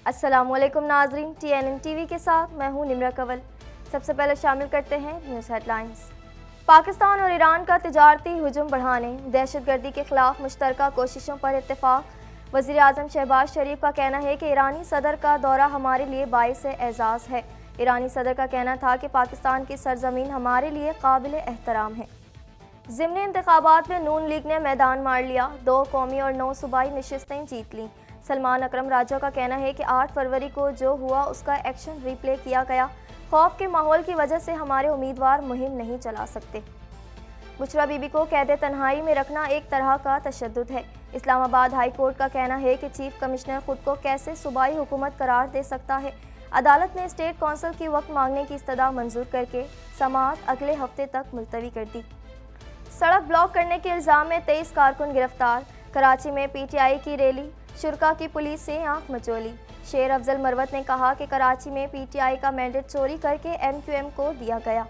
السلام علیکم ناظرین، TNN TV کے ساتھ میں ہوں نمرہ کنول۔ سب سے پہلے شامل کرتے ہیں نیوز ہیڈ لائنز۔ پاکستان اور ایران کا تجارتی ہجوم بڑھانے، دہشت گردی کے خلاف مشترکہ کوششوں پر اتفاق۔ وزیر اعظم شہباز شریف کا کہنا ہے کہ ایرانی صدر کا دورہ ہمارے لیے باعث اعزاز ہے۔ ایرانی صدر کا کہنا تھا کہ پاکستان کی سرزمین ہمارے لیے قابل احترام ہے۔ ضمنی انتخابات میں نون لیگ نے میدان مار لیا، 2 قومی اور 9 صوبائی نشستیں جیت لیں۔ سلمان اکرم راجہ کا کہنا ہے کہ 8 فروری کو جو ہوا اس کا ایکشن ری پلے کیا گیا۔ خوف کے ماحول کی وجہ سے ہمارے امیدوار مہم نہیں چلا سکتے۔ بشرا بی بی کو قید تنہائی میں رکھنا ایک طرح کا تشدد ہے۔ اسلام آباد ہائی کورٹ کا کہنا ہے کہ چیف کمشنر خود کو کیسے صوبائی حکومت قرار دے سکتا ہے۔ عدالت نے اسٹیٹ کونسل کی وقت مانگنے کی استدعا منظور کر کے سماعت اگلے ہفتے تک ملتوی کر دی۔ سڑک بلاک کرنے کے الزام میں 23 کارکن گرفتار۔ کراچی میں PTI کی ریلی، شرکا کی پولیس سے آنکھ مچولی۔ شیر افضل مروت نے کہا کہ کراچی میں PTI کا مینڈیٹ چوری کر کے MQM کو دیا گیا۔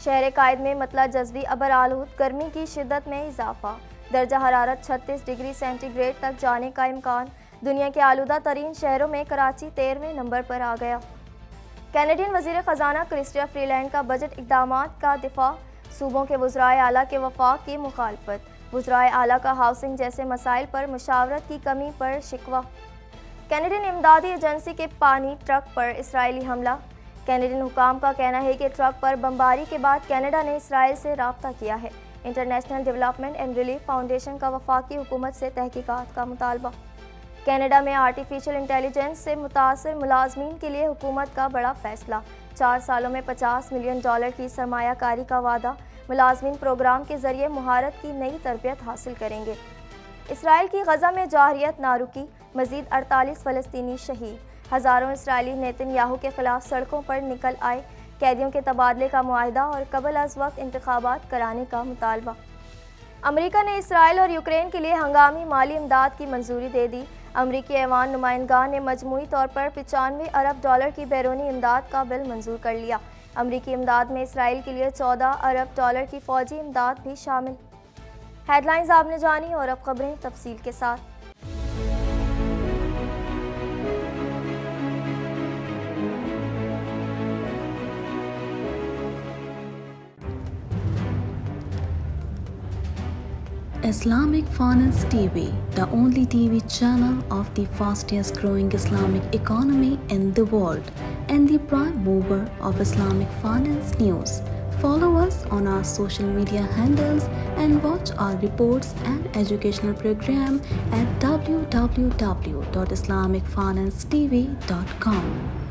شہر قائد میں مطلع جزوی ابر آلود، گرمی کی شدت میں اضافہ، درجہ حرارت 36 ڈگری سینٹی گریڈ تک جانے کا امکان۔ دنیا کے آلودہ ترین شہروں میں کراچی 13ویں نمبر پر آ گیا۔ کینیڈین وزیر خزانہ کرسٹیا فری لینڈ کا بجٹ اقدامات کا دفاع، صوبوں کے وزرائے اعلیٰ کے وفاق کی مخالفت۔ وزرائے اعلیٰ کا ہاؤسنگ جیسے مسائل پر مشاورت کی کمی پر شکوہ۔ کینیڈین امدادی ایجنسی کے پانی ٹرک پر اسرائیلی حملہ۔ کینیڈین حکام کا کہنا ہے کہ ٹرک پر بمباری کے بعد کینیڈا نے اسرائیل سے رابطہ کیا ہے۔ International development and relief foundation کا وفاقی حکومت سے تحقیقات کا مطالبہ۔ کینیڈا میں آرٹیفیشل انٹیلیجنس سے متاثر ملازمین کے لیے حکومت کا بڑا فیصلہ، 4 سالوں میں $50 ملین کی سرمایہ کاری کا وعدہ۔ ملازمین پروگرام کے ذریعے مہارت کی نئی تربیت حاصل کریں گے۔ اسرائیل کی غزہ میں جارحیت نہ رکی، مزید 48 فلسطینی شہید۔ ہزاروں اسرائیلی نیتن یاہو کے خلاف سڑکوں پر نکل آئے۔ قیدیوں کے تبادلے کا معاہدہ اور قبل از وقت انتخابات کرانے کا مطالبہ۔ امریکہ نے اسرائیل اور یوکرین کے لیے ہنگامی مالی امداد کی منظوری دے دی۔ امریکی ایوان نمائندگان نے مجموعی طور پر $95 ارب کی بیرونی امداد کا بل منظور کر لیا۔ امریکی امداد میں اسرائیل کے لیے $14 ارب کی فوجی امداد بھی شامل۔ ہیڈ لائنز آپ نے جانی اور اب خبریں تفصیل کے ساتھ۔ Islamic Finance TV, the only TV channel of the fastest growing Islamic economy in the world and the prime mover of Islamic finance news. Follow us on our social media handles and watch our reports and educational program at www.islamicfinancetv.com.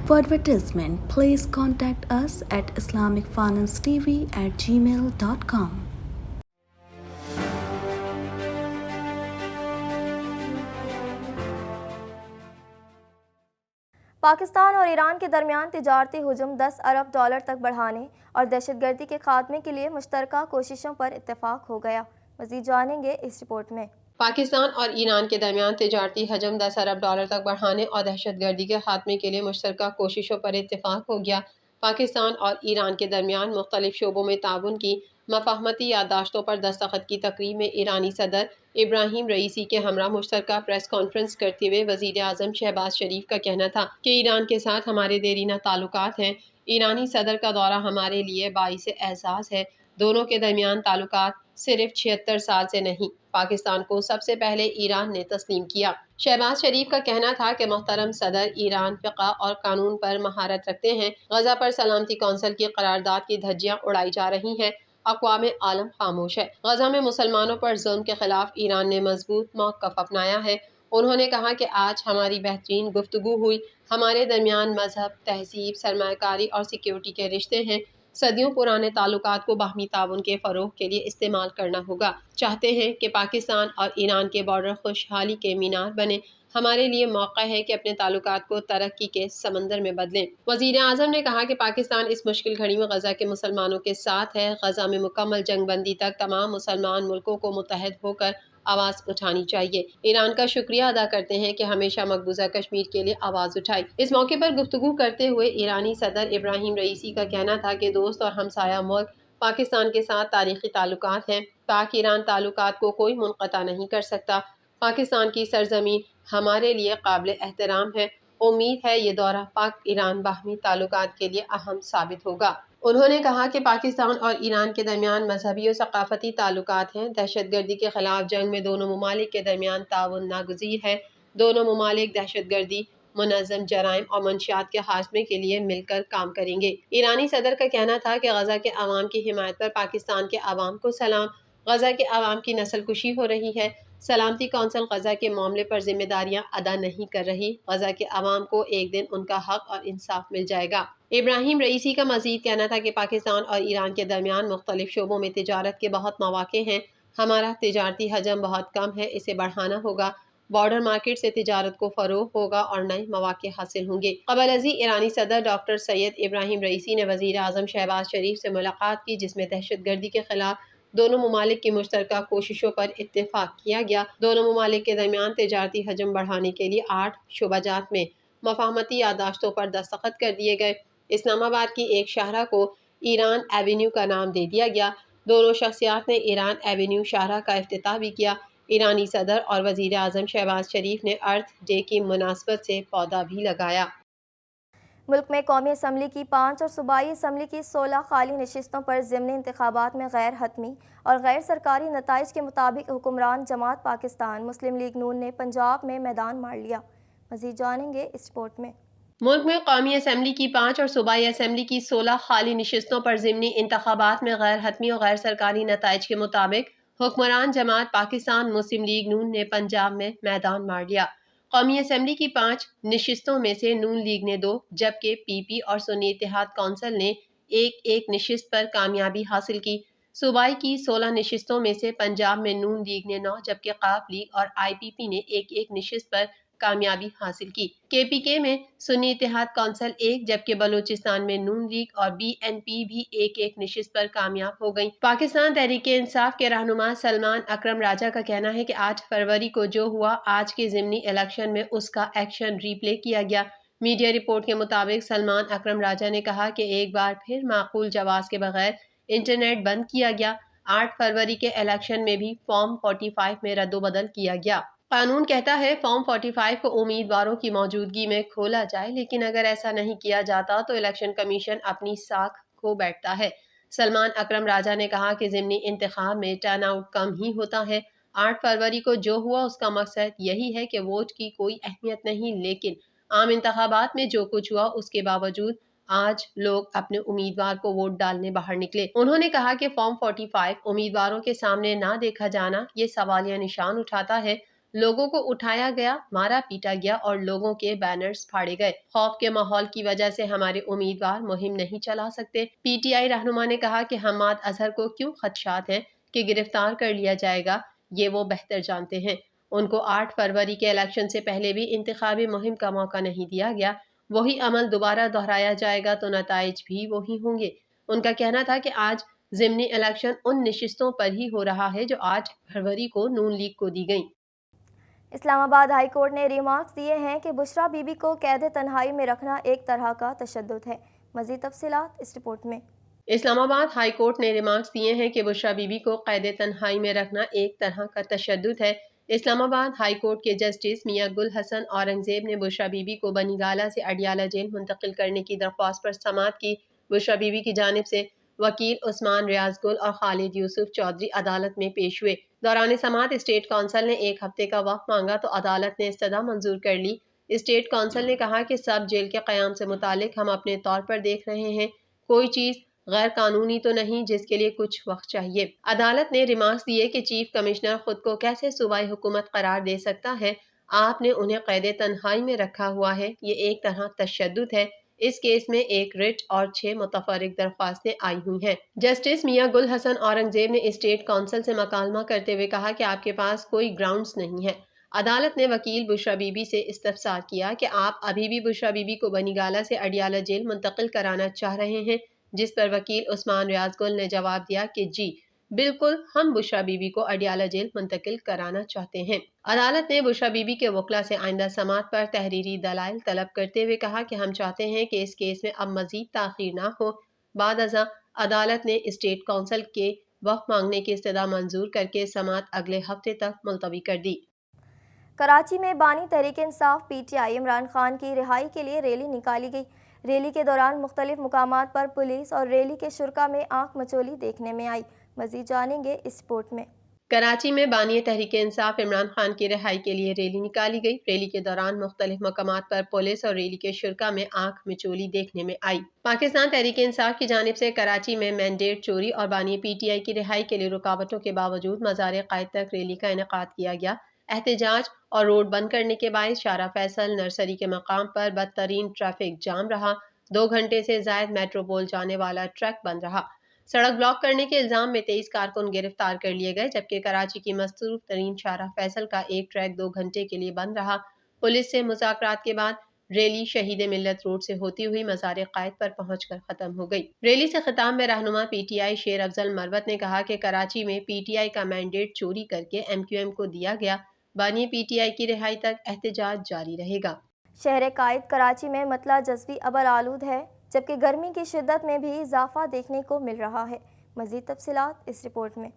For advertisement, please contact us at islamicfinancetv@gmail.com. Pakistan اور ایران کے درمیان تجارتی ہجوم $10 ارب تک بڑھانے اور دہشت گردی کے خاتمے کے لیے مشترکہ کوششوں پر اتفاق ہو گیا۔ مزید جانیں گے اس رپورٹ میں۔ پاکستان اور ایران کے درمیان تجارتی حجم $10 ارب تک بڑھانے اور دہشت گردی کے خاتمے کے لیے مشترکہ کوششوں پر اتفاق ہو گیا۔ پاکستان اور ایران کے درمیان مختلف شعبوں میں تعاون کی مفاہمتی یادداشتوں پر دستخط کی تقریب میں ایرانی صدر ابراہیم رئیسی کے ہمراہ مشترکہ پریس کانفرنس کرتے ہوئے وزیر اعظم شہباز شریف کا کہنا تھا کہ ایران کے ساتھ ہمارے دیرینہ تعلقات ہیں۔ ایرانی صدر کا دورہ ہمارے لیے باعث اعزاز ہے۔ دونوں کے درمیان تعلقات صرف 76 سال سے نہیں، پاکستان کو سب سے پہلے ایران نے تسلیم کیا۔ شہباز شریف کا کہنا تھا کہ محترم صدر ایران فقہ اور قانون پر مہارت رکھتے ہیں۔ غزہ پر سلامتی کونسل کی قرارداد کی دھجیاں اڑائی جا رہی ہیں، اقوام عالم خاموش ہے۔ غزہ میں مسلمانوں پر ظلم کے خلاف ایران نے مضبوط موقف اپنایا ہے۔ انہوں نے کہا کہ آج ہماری بہترین گفتگو ہوئی۔ ہمارے درمیان مذہب، تہذیب، سرمایہ کاری اور سیکیورٹی کے رشتے ہیں۔ صدیوں پرانے تعلقات کو باہمی تعاون کے فروغ کے لیے استعمال کرنا ہوگا۔ چاہتے ہیں کہ پاکستان اور ایران کے بارڈر خوشحالی کے مینار بنے۔ ہمارے لیے موقع ہے کہ اپنے تعلقات کو ترقی کے سمندر میں بدلیں۔ وزیر اعظم نے کہا کہ پاکستان اس مشکل گھڑی میں غزہ کے مسلمانوں کے ساتھ ہے۔ غزہ میں مکمل جنگ بندی تک تمام مسلمان ملکوں کو متحد ہو کر آواز اٹھانی چاہیے۔ ایران کا شکریہ ادا کرتے ہیں کہ ہمیشہ مقبوضہ کشمیر کے لیے آواز اٹھائی۔ اس موقع پر گفتگو کرتے ہوئے ایرانی صدر ابراہیم رئیسی کا کہنا تھا کہ دوست اور ہمسایہ ملک پاکستان کے ساتھ تاریخی تعلقات ہیں۔ پاک ایران تعلقات کو کوئی منقطع نہیں کر سکتا۔ پاکستان کی سرزمین ہمارے لیے قابل احترام ہے۔ امید ہے یہ دورہ پاک ایران باہمی تعلقات کے لیے اہم ثابت ہوگا۔ انہوں نے کہا کہ پاکستان اور ایران کے درمیان مذہبی و ثقافتی تعلقات ہیں۔ دہشت گردی کے خلاف جنگ میں دونوں ممالک کے درمیان تعاون ناگزیر ہے۔ دونوں ممالک دہشت گردی، منظم جرائم اور منشیات کے خاتمے کے لیے مل کر کام کریں گے۔ ایرانی صدر کا کہنا تھا کہ غزہ کے عوام کی حمایت پر پاکستان کے عوام کو سلام۔ غزہ کے عوام کی نسل کشی ہو رہی ہے۔ سلامتی کونسل غزہ کے معاملے پر ذمہ داریاں ادا نہیں کر رہی۔ غزہ کے عوام کو ایک دن ان کا حق اور انصاف مل جائے گا۔ ابراہیم رئیسی کا مزید کہنا تھا کہ پاکستان اور ایران کے درمیان مختلف شعبوں میں تجارت کے بہت مواقع ہیں۔ ہمارا تجارتی حجم بہت کم ہے، اسے بڑھانا ہوگا۔ بارڈر مارکیٹ سے تجارت کو فروغ ہوگا اور نئے مواقع حاصل ہوں گے۔ قبل ازیں ایرانی صدر ڈاکٹر سید ابراہیم رئیسی نے وزیر اعظم شہباز شریف سے ملاقات کی، جس میں دہشت گردی کے خلاف دونوں ممالک کی مشترکہ کوششوں پر اتفاق کیا گیا۔ دونوں ممالک کے درمیان تجارتی حجم بڑھانے کے لیے 8 شعبہ جات میں مفاہمتی یادداشتوں پر دستخط کر دیے گئے۔ اسلام آباد کی ایک شاہراہ کو ایران ایونیو کا نام دے دیا گیا۔ دونوں شخصیات نے ایران ایونیو شاہراہ کا افتتاح بھی کیا۔ ایرانی صدر اور وزیر اعظم شہباز شریف نے ارتھ ڈے کی مناسبت سے پودا بھی لگایا۔ ملک میں قومی اسمبلی کی 5 اور صوبائی اسمبلی کی 16 خالی نشستوں پر ضمنی انتخابات میں غیر حتمی اور غیر سرکاری نتائج کے مطابق حکمران جماعت پاکستان مسلم لیگ نون نے پنجاب میں میدان مار لیا۔ مزید جانیں گے اس رپورٹ میں۔ ملک میں قومی اسمبلی کی 5 اور صوبائی اسمبلی کی 16 خالی نشستوں پر ضمنی انتخابات میں غیر حتمی اور غیر سرکاری نتائج کے مطابق حکمران جماعت پاکستان مسلم لیگ نون نے پنجاب میں میدان مار لیا۔ قومی اسمبلی کی 5 نشستوں میں سے نون لیگ نے 2 جبکہ پی پی اور سنی اتحاد کونسل نے ایک نشست پر کامیابی حاصل کی۔ صوبائی کی 16 نشستوں میں سے پنجاب میں نون لیگ نے 9 جبکہ قاف لیگ اور آئی پی پی نے ایک نشست پر کامیابی حاصل کی۔ کے پی کے میں سنی اتحاد کونسل 1 جبکہ بلوچستان میں نون لیگ اور بی این پی بھی ایک نشست پر کامیاب ہو گئیں۔ پاکستان تحریک انصاف کے رہنما سلمان اکرم راجہ کا کہنا ہے کہ 8 فروری کو جو ہوا آج کے ضمنی الیکشن میں اس کا ایکشن ری پلے کیا گیا۔ میڈیا رپورٹ کے مطابق سلمان اکرم راجہ نے کہا کہ ایک بار پھر معقول جواز کے بغیر انٹرنیٹ بند کیا گیا۔ 8 فروری کے الیکشن میں بھی فارم 45 میں رد و بدل کیا گیا۔ قانون کہتا ہے فارم 45 کو امیدواروں کی موجودگی میں کھولا جائے، لیکن اگر ایسا نہیں کیا جاتا تو الیکشن کمیشن اپنی ساکھ کھو بیٹھتا ہے۔ سلمان اکرم راجہ نے کہا کہ ضمنی انتخاب میں ٹرن آؤٹ کم ہی ہوتا ہے۔ 8 فروری کو جو ہوا اس کا مقصد یہی ہے کہ ووٹ کی کوئی اہمیت نہیں، لیکن عام انتخابات میں جو کچھ ہوا اس کے باوجود آج لوگ اپنے امیدوار کو ووٹ ڈالنے باہر نکلے۔ انہوں نے کہا کہ فارم 45 امیدواروں کے سامنے نہ دیکھا جانا یہ سوالیہ نشان اٹھاتا ہے۔ لوگوں کو اٹھایا گیا، مارا پیٹا گیا اور لوگوں کے بینرز پھاڑے گئے۔ خوف کے ماحول کی وجہ سے ہمارے امیدوار مہم نہیں چلا سکتے۔ پی ٹی آئی رہنما نے کہا کہ حماد اظہر کو کیوں خدشات ہیں کہ گرفتار کر لیا جائے گا، یہ وہ بہتر جانتے ہیں۔ ان کو 8 فروری کے الیکشن سے پہلے بھی انتخابی مہم کا موقع نہیں دیا گیا۔ وہی عمل دوبارہ دہرایا جائے گا تو نتائج بھی وہی ہوں گے۔ ان کا کہنا تھا کہ آج ضمنی الیکشن ان نشستوں پر ہی ہو رہا ہے جو 8 فروری کو نون لیگ کو دی گئیں۔ اسلام آباد ہائی کورٹ نے ریمارکس دیے ہیں کہ بشریٰ بی بی کو قید تنہائی میں رکھنا ایک طرح کا تشدد ہے۔ مزید تفصیلات اس رپورٹ میں۔ اسلام آباد ہائی کورٹ نے ریمارکس دیے ہیں کہ بشریٰ بی بی کو قید تنہائی میں رکھنا ایک طرح کا تشدد ہے۔ اسلام آباد ہائی کورٹ کے جسٹس میاں گل حسن اورنگزیب نے بشریٰ بی بی کو بنیگالہ سے اڈیالہ جیل منتقل کرنے کی درخواست پر سماعت کی۔ بشریٰ بی بی کی جانب سے وکیل عثمان ریاض گل اور خالد یوسف چودھری عدالت میں پیش ہوئے۔ دوران سماعت اسٹیٹ کونسل نے 1 ہفتے کا وقت مانگا تو عدالت نے استدعا منظور کر لی۔ اسٹیٹ کونسل نے کہا کہ سب جیل کے قیام سے متعلق ہم اپنے طور پر دیکھ رہے ہیں، کوئی چیز غیر قانونی تو نہیں جس کے لیے کچھ وقت چاہیے۔ عدالت نے ریمارکس دیے کہ چیف کمشنر خود کو کیسے صوبائی حکومت قرار دے سکتا ہے، آپ نے انہیں قید تنہائی میں رکھا ہوا ہے، یہ ایک طرح تشدد ہے۔ اس کیس میں 1 رٹ اور 6 متفرق درخواستیں آئی ہوئی ہیں۔ جسٹس میاں گل حسن اورنگزیب نے اسٹیٹ کونسل سے مکالمہ کرتے ہوئے کہا کہ آپ کے پاس کوئی گراؤنڈز نہیں ہے۔ عدالت نے وکیل بشریٰ بی بی سے استفسار کیا کہ آپ ابھی بھی بشریٰ بی بی کو بنیگالہ سے اڈیالہ جیل منتقل کرانا چاہ رہے ہیں، جس پر وکیل عثمان ریاض گل نے جواب دیا کہ جی بالکل، ہم بشریٰ بی بی کو اڈیالہ جیل منتقل کرانا چاہتے ہیں۔ عدالت نے بشریٰ بی بی کے وکلاء سے آئندہ سماعت پر تحریری دلائل طلب کرتے ہوئے کہا کہ ہم چاہتے ہیں کہ اس کیس میں اب مزید تاخیر نہ ہو۔ بعد ازاں عدالت نے اسٹیٹ کونسل کے وقت مانگنے کی استدعا منظور کر کے سماعت اگلے ہفتے تک ملتوی کر دی۔ کراچی میں بانی Tehreek Insaf P T I Imran Khan کی رہائی کے لیے ریلی نکالی گئی۔ ریلی کے دوران مختلف مقامات پر پولیس اور ریلی کے شرکاء میں آنکھ مچولی دیکھنے میں آئی۔ مزید جانیں گے اس رپورٹ میں۔ کراچی میں بانی تحریک انصاف عمران خان کی رہائی کے لیے ریلی نکالی گئی۔ ریلی کے دوران مختلف مقامات پر پولیس اور ریلی کے شرکاء میں آنکھ مچولی دیکھنے میں آئی۔ پاکستان تحریک انصاف کی جانب سے کراچی میں مینڈیٹ چوری اور بانی پی ٹی آئی کی رہائی کے لیے رکاوٹوں کے باوجود مزار قائد تک ریلی کا انعقاد کیا گیا۔ احتجاج اور روڈ بند کرنے کے باعث شارع فیصل نرسری کے مقام پر بدترین ٹریفک جام رہا۔ 2 گھنٹے سے زائد میٹروپول جانے والا ٹریک بند رہا۔ سڑک بلاک کرنے کے الزام میں 23 کارکن گرفتار کر لیے گئے، جبکہ کراچی کی مصروف ترین شارع فیصل کا ایک ٹریک 2 گھنٹے کے لیے بند رہا۔ پولیس سے مذاکرات کے بعد ریلی شہید ملت روڈ سے ہوتی ہوئی مزار قائد پر پہنچ کر ختم ہو گئی۔ ریلی سے خطاب میں رہنما پی ٹی آئی شیر افضل مروت نے کہا کہ کراچی میں پی ٹی آئی کا مینڈیٹ چوری کر کے ایم کیو ایم کو دیا گیا۔ بانی پی ٹی آئی کی رہائی تک احتجاج جاری رہے گا۔ شہر قائد کراچی میں مطلع جزوی ابر آلود ہے، جبکہ گرمی کی شدت میں بھی اضافہ دیکھنے کو مل رہا ہے۔ مزید تفصیلات اس رپورٹ میں۔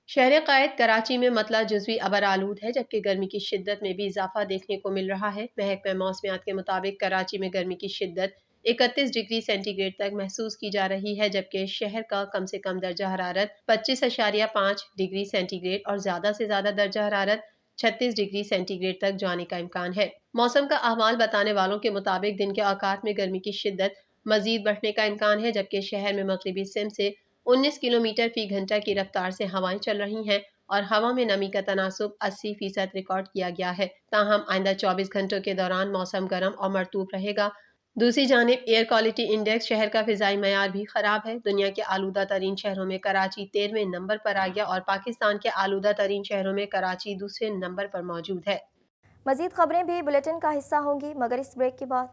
شہر قائد کراچی میں مطلع جزوی ابر آلود ہے، جبکہ گرمی کی شدت میں بھی اضافہ دیکھنے کو مل رہا ہے۔ محکمہ موسمیات کے مطابق کراچی میں گرمی کی شدت 31 ڈگری سینٹی گریڈ تک محسوس کی جا رہی ہے، جبکہ شہر کا کم سے کم درجہ حرارت 25.5 ڈگری سینٹی گریڈ اور زیادہ سے زیادہ درجہ حرارت 36 ڈگری سینٹی گریڈ تک جانے کا امکان ہے۔ موسم کا احوال بتانے والوں کے مطابق دن کے اوقات میں گرمی کی شدت مزید بڑھنے کا امکان ہے، جبکہ شہر میں مغربی سمت سے 19 کلومیٹر فی گھنٹہ کی رفتار سے ہوائیں چل رہی ہیں اور ہوا میں نمی کا تناسب 80% ریکارڈ کیا گیا ہے۔ تاہم آئندہ 24 گھنٹوں کے دوران موسم گرم اور مرطوب رہے گا۔ دوسری جانب ایئر کوالٹی انڈیکس شہر کا فضائی معیار بھی خراب ہے۔ دنیا کے آلودہ ترین شہروں میں کراچی 13ویں نمبر پر آ گیا اور پاکستان کے آلودہ ترین شہروں میں کراچی دوسرے نمبر پر موجود ہے۔ مزید خبریں بھی بلیٹن کا حصہ ہوں گی، مگر اس بریک کے بعد۔